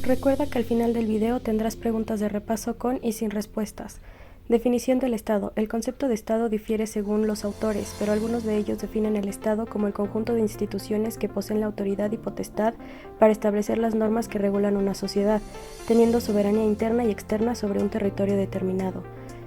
Recuerda que al final del video tendrás preguntas de repaso con y sin respuestas. Definición del Estado. El concepto de Estado difiere según los autores, pero algunos de ellos definen el Estado como el conjunto de instituciones que poseen la autoridad y potestad para establecer las normas que regulan una sociedad, teniendo soberanía interna y externa sobre un territorio determinado.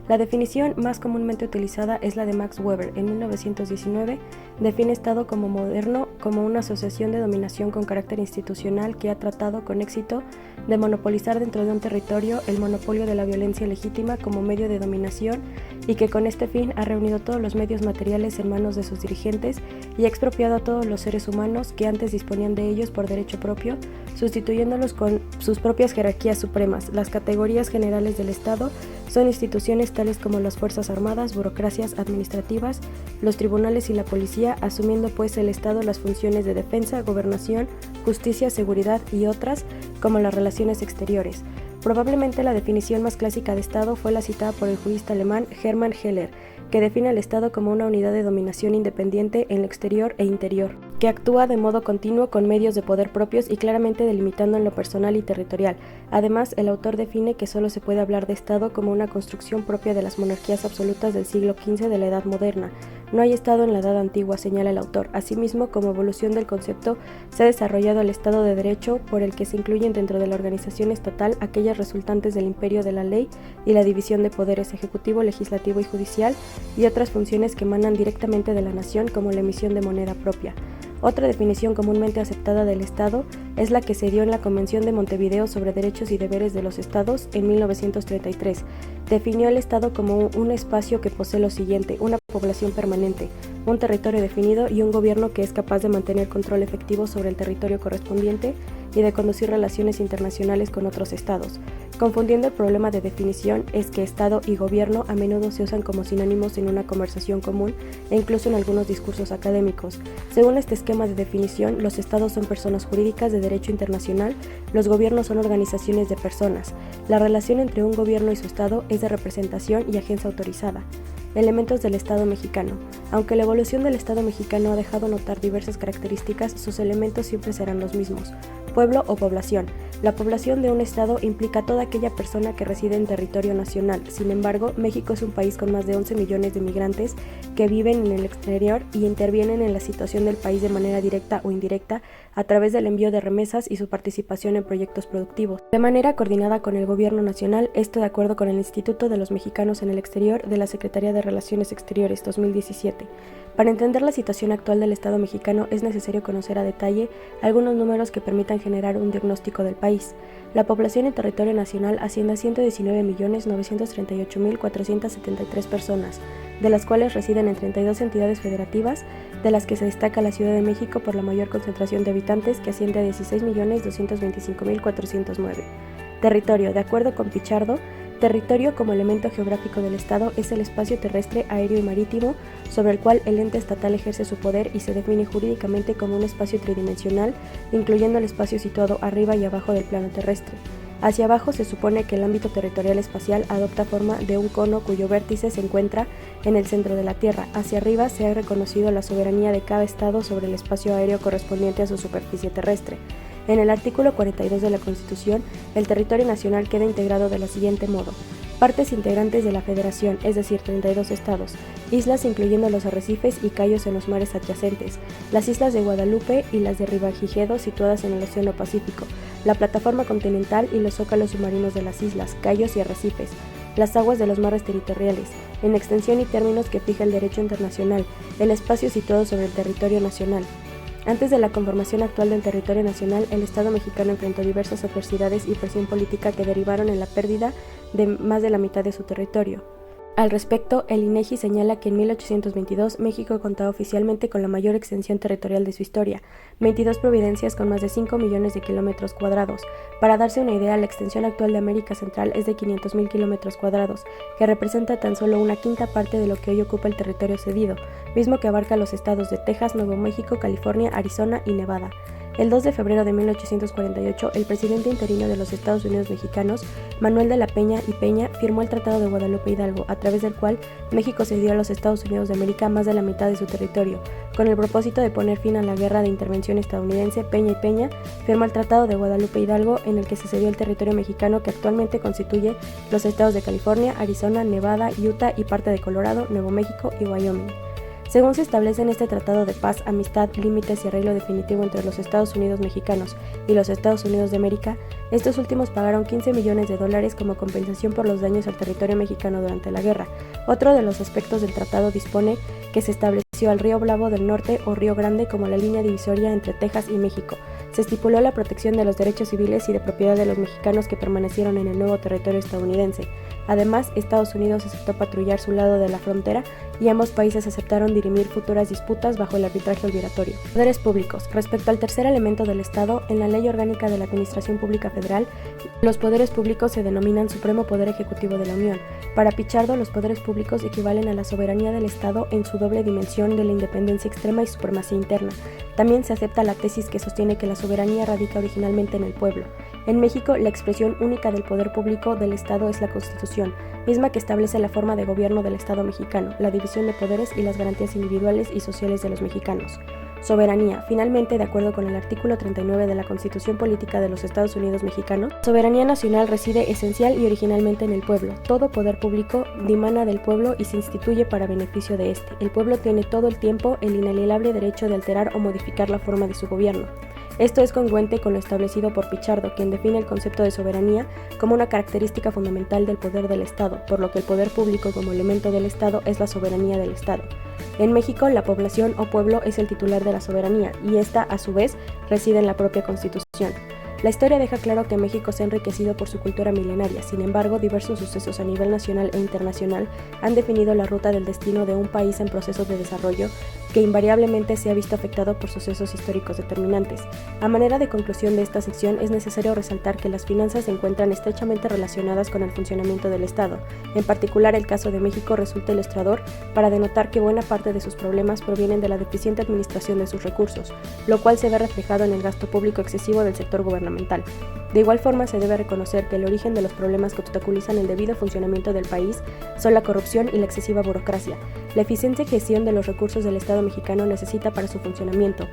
La definición más comúnmente utilizada es la de Max Weber. En 1919 define Estado como moderno como una asociación de dominación con carácter institucional que ha tratado con éxito de monopolizar dentro de un territorio el monopolio de la violencia legítima como medio de dominación y que con este fin ha reunido todos los medios materiales en manos de sus dirigentes y ha expropiado a todos los seres humanos que antes disponían de ellos por derecho propio, sustituyéndolos con sus propias jerarquías supremas. Las categorías generales del Estado son instituciones tales como las Fuerzas Armadas, burocracias administrativas, los tribunales y la policía, asumiendo pues el Estado las funciones de defensa, gobernación, justicia, seguridad y otras, como las relaciones exteriores. Probablemente la definición más clásica de Estado fue la citada por el jurista alemán Hermann Heller, que define al Estado como una unidad de dominación independiente en el exterior e interior, que actúa de modo continuo con medios de poder propios y claramente delimitando en lo personal y territorial. Además, el autor define que solo se puede hablar de Estado como una construcción propia de las monarquías absolutas del siglo XV de la Edad Moderna. No hay Estado en la Edad Antigua, señala el autor. Asimismo, como evolución del concepto, se ha desarrollado el Estado de Derecho, por el que se incluyen dentro de la organización estatal aquellas resultantes del imperio de la ley y la división de poderes ejecutivo, legislativo y judicial, y otras funciones que emanan directamente de la nación, como la emisión de moneda propia. Otra definición comúnmente aceptada del Estado es la que se dio en la Convención de Montevideo sobre Derechos y Deberes de los Estados en 1933. Definió el Estado como un espacio que posee lo siguiente: una población permanente, un territorio definido y un gobierno que es capaz de mantener control efectivo sobre el territorio correspondiente y de conducir relaciones internacionales con otros estados. Confundiendo el problema de definición es que Estado y gobierno a menudo se usan como sinónimos en una conversación común e incluso en algunos discursos académicos. Según este esquema de definición, los estados son personas jurídicas de derecho internacional, los gobiernos son organizaciones de personas. La relación entre un gobierno y su estado es de representación y agencia autorizada. Elementos del Estado mexicano. Aunque la evolución del Estado mexicano ha dejado notar diversas características, sus elementos siempre serán los mismos. Pueblo o población. La población de un estado implica toda aquella persona que reside en territorio nacional. Sin embargo, México es un país con más de 11 millones de migrantes que viven en el exterior y intervienen en la situación del país de manera directa o indirecta a través del envío de remesas y su participación en proyectos productivos. De manera coordinada con el Gobierno Nacional, esto de acuerdo con el Instituto de los Mexicanos en el Exterior de la Secretaría de Relaciones Exteriores 2017. Para entender la situación actual del Estado mexicano es necesario conocer a detalle algunos números que permitan generar un diagnóstico del país. La población en territorio nacional asciende a 119.938.473 personas, de las cuales residen en 32 entidades federativas, de las que se destaca la Ciudad de México por la mayor concentración de habitantes, que asciende a 16.225.409. Territorio. De acuerdo con Pichardo, territorio como elemento geográfico del Estado es el espacio terrestre, aéreo y marítimo sobre el cual el ente estatal ejerce su poder y se define jurídicamente como un espacio tridimensional, incluyendo el espacio situado arriba y abajo del plano terrestre. Hacia abajo se supone que el ámbito territorial espacial adopta forma de un cono cuyo vértice se encuentra en el centro de la Tierra. Hacia arriba se ha reconocido la soberanía de cada estado sobre el espacio aéreo correspondiente a su superficie terrestre. En el artículo 42 de la Constitución, el territorio nacional queda integrado de la siguiente modo: partes integrantes de la Federación, es decir, 32 estados, islas incluyendo los arrecifes y cayos en los mares adyacentes, las islas de Guadalupe y las de Ribajigedo situadas en el Océano Pacífico, la plataforma continental y los zócalos submarinos de las islas, cayos y arrecifes, las aguas de los mares territoriales, en extensión y términos que fija el derecho internacional, el espacio situado sobre el territorio nacional. Antes de la conformación actual del territorio nacional, el Estado mexicano enfrentó diversas adversidades y presión política que derivaron en la pérdida de más de la mitad de su territorio. Al respecto, el INEGI señala que en 1822 México contaba oficialmente con la mayor extensión territorial de su historia, 22 provincias con más de 5 millones de kilómetros cuadrados. Para darse una idea, la extensión actual de América Central es de 500.000 kilómetros cuadrados, que representa tan solo una quinta parte de lo que hoy ocupa el territorio cedido, mismo que abarca los estados de Texas, Nuevo México, California, Arizona y Nevada. El 2 de febrero de 1848, el presidente interino de los Estados Unidos mexicanos, Manuel de la Peña y Peña, firmó el Tratado de Guadalupe Hidalgo, a través del cual México cedió a los Estados Unidos de América más de la mitad de su territorio. Con el propósito de poner fin a la guerra de intervención estadounidense, Peña y Peña firmó el Tratado de Guadalupe Hidalgo, en el que se cedió el territorio mexicano que actualmente constituye los estados de California, Arizona, Nevada, Utah y parte de Colorado, Nuevo México y Wyoming. Según se establece en este tratado de paz, amistad, límites y arreglo definitivo entre los Estados Unidos mexicanos y los Estados Unidos de América, estos últimos pagaron $15 millones como compensación por los daños al territorio mexicano durante la guerra. Otro de los aspectos del tratado dispone que se estableció al Río Bravo del Norte o Río Grande como la línea divisoria entre Texas y México. Se estipuló la protección de los derechos civiles y de propiedad de los mexicanos que permanecieron en el nuevo territorio estadounidense. Además, Estados Unidos aceptó patrullar su lado de la frontera y ambos países aceptaron dirimir futuras disputas bajo el arbitraje obligatorio. Poderes públicos. Respecto al tercer elemento del Estado, en la Ley Orgánica de la Administración Pública Federal, los poderes públicos se denominan Supremo Poder Ejecutivo de la Unión. Para Pichardo, los poderes públicos equivalen a la soberanía del Estado en su doble dimensión de la independencia extrema y supremacía interna. También se acepta la tesis que sostiene que la soberanía radica originalmente en el pueblo. En México, la expresión única del poder público del Estado es la Constitución, misma que establece la forma de gobierno del Estado mexicano, la división de poderes y las garantías individuales y sociales de los mexicanos. Soberanía. Finalmente, de acuerdo con el artículo 39 de la Constitución Política de los Estados Unidos Mexicanos, la soberanía nacional reside esencial y originalmente en el pueblo. Todo poder público dimana del pueblo y se instituye para beneficio de éste. El pueblo tiene todo el tiempo el inalienable derecho de alterar o modificar la forma de su gobierno. Esto es congruente con lo establecido por Pichardo, quien define el concepto de soberanía como una característica fundamental del poder del Estado, por lo que el poder público como elemento del Estado es la soberanía del Estado. En México, la población o pueblo es el titular de la soberanía, y esta, a su vez, reside en la propia Constitución. La historia deja claro que México se ha enriquecido por su cultura milenaria. Sin embargo, diversos sucesos a nivel nacional e internacional han definido la ruta del destino de un país en proceso de desarrollo que invariablemente se ha visto afectado por sucesos históricos determinantes. A manera de conclusión de esta sección, es necesario resaltar que las finanzas se encuentran estrechamente relacionadas con el funcionamiento del Estado. En particular, el caso de México resulta ilustrador para denotar que buena parte de sus problemas provienen de la deficiente administración de sus recursos, lo cual se ve reflejado en el gasto público excesivo del sector gubernamental. De igual forma, se debe reconocer que el origen de los problemas que obstaculizan el debido funcionamiento del país son la corrupción y la excesiva burocracia. La eficiente gestión de los recursos del Estado mexicano necesita para su funcionamiento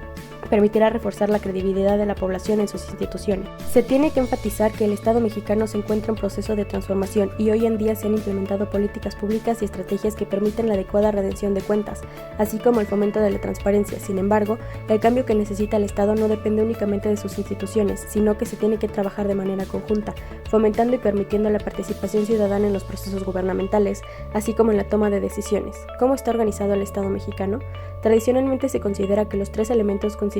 permitirá reforzar la credibilidad de la población en sus instituciones. Se tiene que enfatizar que el Estado mexicano se encuentra en proceso de transformación y hoy en día se han implementado políticas públicas y estrategias que permiten la adecuada rendición de cuentas, así como el fomento de la transparencia. Sin embargo, el cambio que necesita el Estado no depende únicamente de sus instituciones, sino que se tiene que trabajar de manera conjunta, fomentando y permitiendo la participación ciudadana en los procesos gubernamentales, así como en la toma de decisiones. ¿Cómo está organizado el Estado mexicano? Tradicionalmente se considera que los tres elementos constitutivos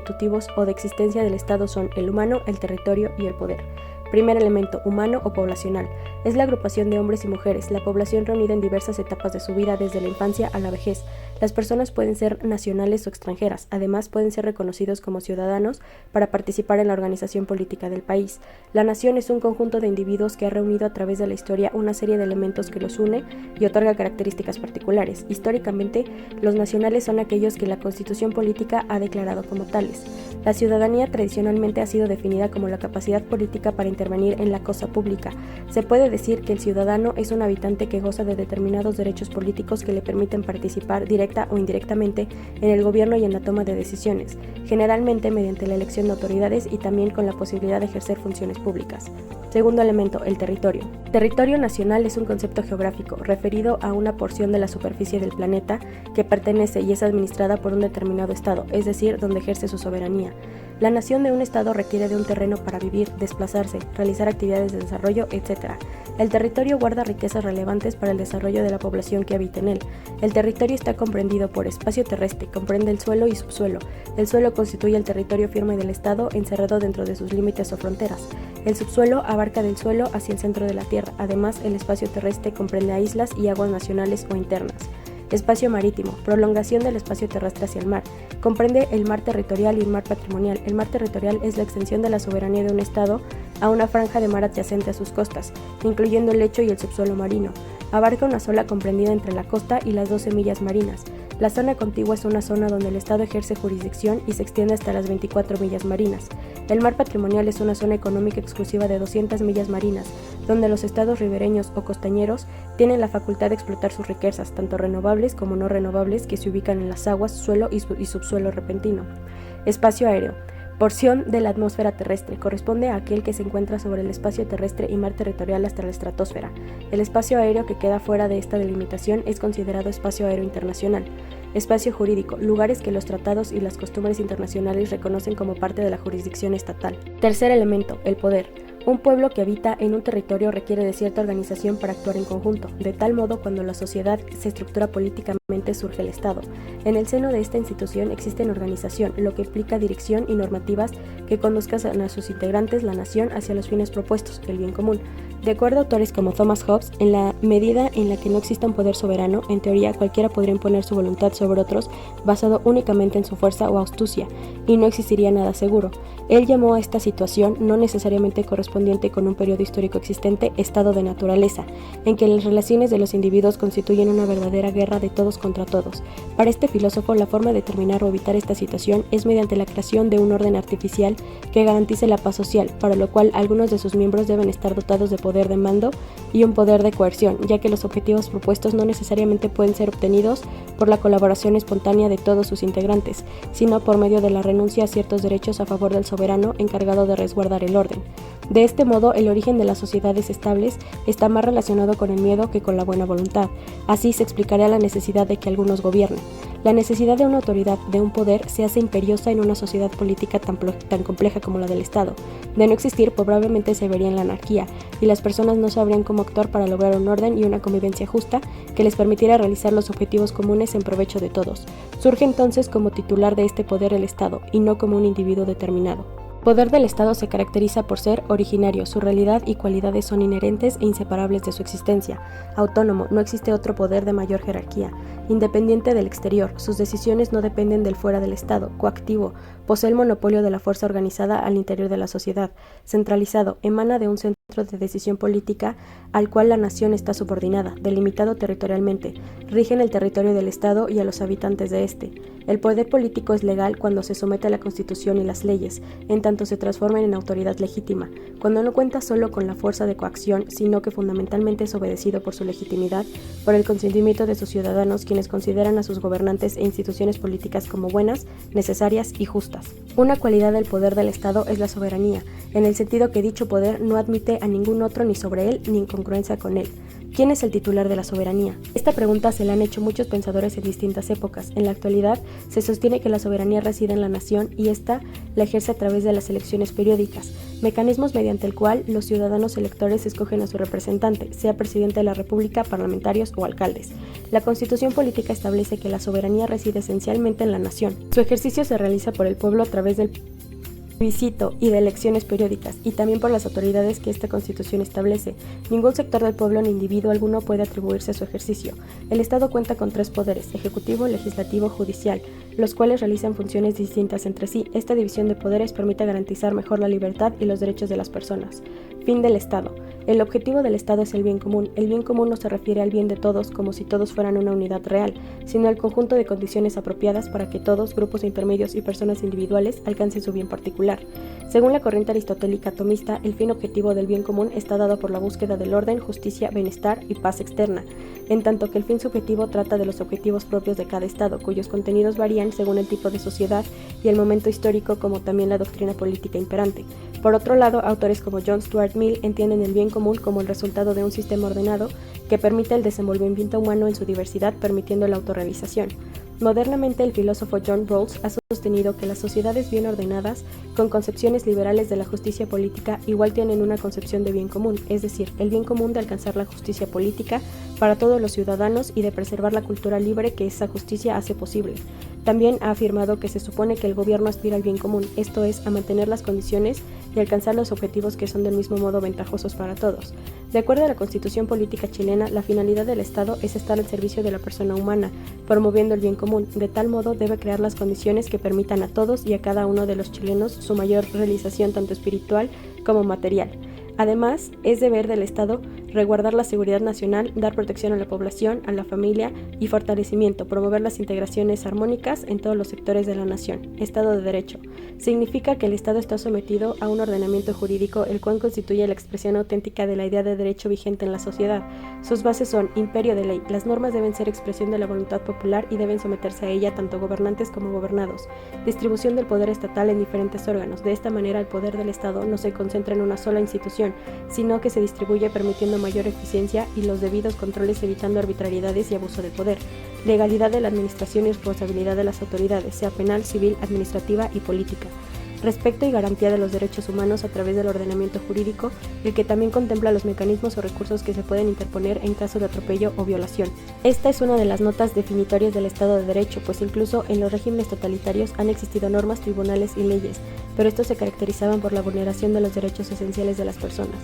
o de existencia del Estado son el humano, el territorio y el poder. Primer elemento, humano o poblacional. Es la agrupación de hombres y mujeres, la población reunida en diversas etapas de su vida desde la infancia a la vejez. Las personas pueden ser nacionales o extranjeras, además pueden ser reconocidos como ciudadanos para participar en la organización política del país. La nación es un conjunto de individuos que ha reunido a través de la historia una serie de elementos que los une y otorga características particulares. Históricamente, los nacionales son aquellos que la Constitución política ha declarado como tales. La ciudadanía tradicionalmente ha sido definida como la capacidad política para intervenir en la cosa pública. Se puede decir que el ciudadano es un habitante que goza de determinados derechos políticos que le permiten participar directa o indirectamente en el gobierno y en la toma de decisiones, generalmente mediante la elección de autoridades y también con la posibilidad de ejercer funciones públicas. Segundo elemento, el territorio. Territorio nacional es un concepto geográfico referido a una porción de la superficie del planeta que pertenece y es administrada por un determinado estado, es decir, donde ejerce su soberanía. La nación de un estado requiere de un terreno para vivir, desplazarse, realizar actividades de desarrollo, etc. El territorio guarda riquezas relevantes para el desarrollo de la población que habita en él. El territorio está comprendido por espacio terrestre, comprende el suelo y subsuelo. El suelo constituye el territorio firme del estado encerrado dentro de sus límites o fronteras. El subsuelo abarca del suelo hacia el centro de la tierra. Además, el espacio terrestre comprende a islas y aguas nacionales o internas. Espacio marítimo, prolongación del espacio terrestre hacia el mar. Comprende el mar territorial y el mar patrimonial. El mar territorial es la extensión de la soberanía de un estado a una franja de mar adyacente a sus costas, incluyendo el lecho y el subsuelo marino. Abarca una sola comprendida entre la costa y las 12 millas marinas. La zona contigua es una zona donde el Estado ejerce jurisdicción y se extiende hasta las 24 millas marinas. El mar patrimonial es una zona económica exclusiva de 200 millas marinas, donde los estados ribereños o costañeros tienen la facultad de explotar sus riquezas, tanto renovables como no renovables, que se ubican en las aguas, suelo y subsuelo repentino. Espacio aéreo. Porción de la atmósfera terrestre. Corresponde a aquel que se encuentra sobre el espacio terrestre y mar territorial hasta la estratosfera. El espacio aéreo que queda fuera de esta delimitación es considerado espacio aéreo internacional. Espacio jurídico. Lugares que los tratados y las costumbres internacionales reconocen como parte de la jurisdicción estatal. Tercer elemento, el poder. Un pueblo que habita en un territorio requiere de cierta organización para actuar en conjunto. De tal modo, cuando la sociedad se estructura políticamente, surge el Estado. En el seno de esta institución existe organización, lo que implica dirección y normativas que conduzcan a sus integrantes, la nación, hacia los fines propuestos, el bien común. De acuerdo a autores como Thomas Hobbes, en la medida en la que no exista un poder soberano, en teoría cualquiera podría imponer su voluntad sobre otros basado únicamente en su fuerza o astucia, y no existiría nada seguro. Él llamó a esta situación, no necesariamente correspondiente con un periodo histórico existente, estado de naturaleza, en que las relaciones de los individuos constituyen una verdadera guerra de todos contra todos. Para este filósofo, la forma de determinar o evitar esta situación es mediante la creación de un orden artificial que garantice la paz social, para lo cual algunos de sus miembros deben estar dotados de poder de mando y un poder de coerción, ya que los objetivos propuestos no necesariamente pueden ser obtenidos por la colaboración espontánea de todos sus integrantes, sino por medio de la renuncia a ciertos derechos a favor del soberano encargado de resguardar el orden. De este modo, el origen de las sociedades estables está más relacionado con el miedo que con la buena voluntad. Así se explicaría la necesidad de que algunos gobiernen. La necesidad de una autoridad, de un poder, se hace imperiosa en una sociedad política tan compleja como la del Estado. De no existir, probablemente se vería en la anarquía, y las personas no sabrían cómo actuar para lograr un orden y una convivencia justa que les permitiera realizar los objetivos comunes en provecho de todos. Surge entonces como titular de este poder el Estado, y no como un individuo determinado. El poder del Estado se caracteriza por ser originario, su realidad y cualidades son inherentes e inseparables de su existencia. Autónomo, no existe otro poder de mayor jerarquía. Independiente del exterior, sus decisiones no dependen del fuera del Estado. Coactivo, posee el monopolio de la fuerza organizada al interior de la sociedad. Centralizado, emana de un centro de decisión política al cual la nación está subordinada, delimitado territorialmente, rige en el territorio del Estado y a los habitantes de este. El poder político es legal cuando se somete a la Constitución y las leyes, en tanto se transforman en autoridad legítima, cuando no cuenta solo con la fuerza de coacción, sino que fundamentalmente es obedecido por su legitimidad, por el consentimiento de sus ciudadanos, quienes consideran a sus gobernantes e instituciones políticas como buenas, necesarias y justas. Una cualidad del poder del Estado es la soberanía, en el sentido que dicho poder no admite a ningún otro ni sobre él ni en congruencia con él. ¿Quién es el titular de la soberanía? Esta pregunta se la han hecho muchos pensadores en distintas épocas. En la actualidad, se sostiene que la soberanía reside en la nación y ésta la ejerce a través de las elecciones periódicas, mecanismos mediante el cual los ciudadanos electores escogen a su representante, sea presidente de la República, parlamentarios o alcaldes. La Constitución política establece que la soberanía reside esencialmente en la nación. Su ejercicio se realiza por el pueblo a través del plebiscito y de elecciones periódicas, y también por las autoridades que esta Constitución establece. Ningún sector del pueblo ni individuo alguno puede atribuirse a su ejercicio. El Estado cuenta con 3 poderes, ejecutivo, legislativo, judicial, los cuales realizan funciones distintas entre sí. Esta división de poderes permite garantizar mejor la libertad y los derechos de las personas. Fin del Estado. El objetivo del Estado es el bien común. El bien común no se refiere al bien de todos como si todos fueran una unidad real, sino al conjunto de condiciones apropiadas para que todos, grupos intermedios y personas individuales, alcancen su bien particular. Según la corriente aristotélica tomista, el fin objetivo del bien común está dado por la búsqueda del orden, justicia, bienestar y paz externa, en tanto que el fin subjetivo trata de los objetivos propios de cada Estado, cuyos contenidos varían según el tipo de sociedad y el momento histórico, como también la doctrina política imperante. Por otro lado, autores como John Stuart Mill entienden el bien común como el resultado de un sistema ordenado que permite el desenvolvimiento humano en su diversidad, permitiendo la autorrealización. Modernamente, el filósofo John Rawls ha sostenido que las sociedades bien ordenadas, con concepciones liberales de la justicia política, igual tienen una concepción de bien común, es decir, el bien común de alcanzar la justicia política para todos los ciudadanos y de preservar la cultura libre que esa justicia hace posible. También ha afirmado que se supone que el gobierno aspira al bien común, esto es, a mantener las condiciones y alcanzar los objetivos que son del mismo modo ventajosos para todos. De acuerdo a la Constitución política chilena, la finalidad del Estado es estar al servicio de la persona humana, promoviendo el bien común. De tal modo, debe crear las condiciones que permitan a todos y a cada uno de los chilenos su mayor realización tanto espiritual como material. Además, es deber del Estado resguardar la seguridad nacional, dar protección a la población, a la familia y fortalecimiento, promover las integraciones armónicas en todos los sectores de la nación. Estado de Derecho. Significa que el Estado está sometido a un ordenamiento jurídico el cual constituye la expresión auténtica de la idea de derecho vigente en la sociedad. Sus bases son imperio de ley. Las normas deben ser expresión de la voluntad popular y deben someterse a ella tanto gobernantes como gobernados. Distribución del poder estatal en diferentes órganos. De esta manera el poder del Estado no se concentra en una sola institución, sino que se distribuye permitiendo mayor eficiencia y los debidos controles, evitando arbitrariedades y abuso de poder. Legalidad de la administración y responsabilidad de las autoridades, sea penal, civil, administrativa y política. Respeto y garantía de los derechos humanos a través del ordenamiento jurídico, el que también contempla los mecanismos o recursos que se pueden interponer en caso de atropello o violación. Esta es una de las notas definitorias del Estado de Derecho, pues incluso en los regímenes totalitarios han existido normas, tribunales y leyes, pero estos se caracterizaban por la vulneración de los derechos esenciales de las personas.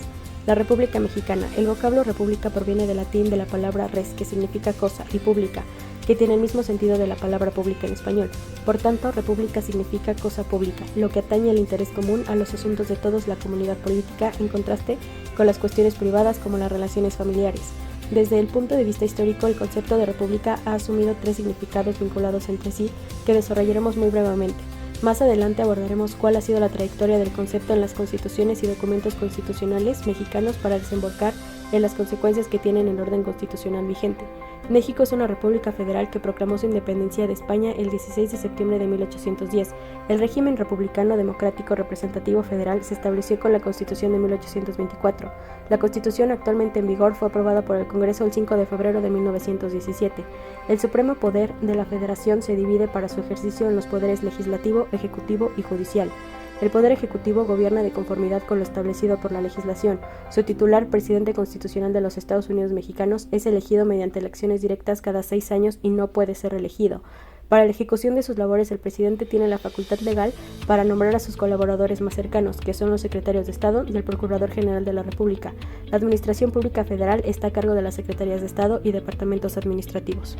La República Mexicana. El vocablo república proviene del latín de la palabra res, que significa cosa, y pública, que tiene el mismo sentido de la palabra pública en español. Por tanto, república significa cosa pública, lo que atañe al interés común, a los asuntos de todos la comunidad política, en contraste con las cuestiones privadas como las relaciones familiares. Desde el punto de vista histórico, el concepto de república ha asumido tres significados vinculados entre sí que desarrollaremos muy brevemente. Más adelante abordaremos cuál ha sido la trayectoria del concepto en las constituciones y documentos constitucionales mexicanos para desembocar en las consecuencias que tienen el orden constitucional vigente. México es una república federal que proclamó su independencia de España el 16 de septiembre de 1810. El régimen republicano democrático representativo federal se estableció con la Constitución de 1824. La Constitución actualmente en vigor fue aprobada por el Congreso el 5 de febrero de 1917. El supremo poder de la Federación se divide para su ejercicio en los poderes legislativo, ejecutivo y judicial. El Poder Ejecutivo gobierna de conformidad con lo establecido por la legislación. Su titular, presidente constitucional de los Estados Unidos mexicanos, es elegido mediante elecciones directas cada 6 años y no puede ser reelegido. Para la ejecución de sus labores, el presidente tiene la facultad legal para nombrar a sus colaboradores más cercanos, que son los secretarios de Estado y el Procurador General de la República. La Administración Pública Federal está a cargo de las Secretarías de Estado y departamentos administrativos.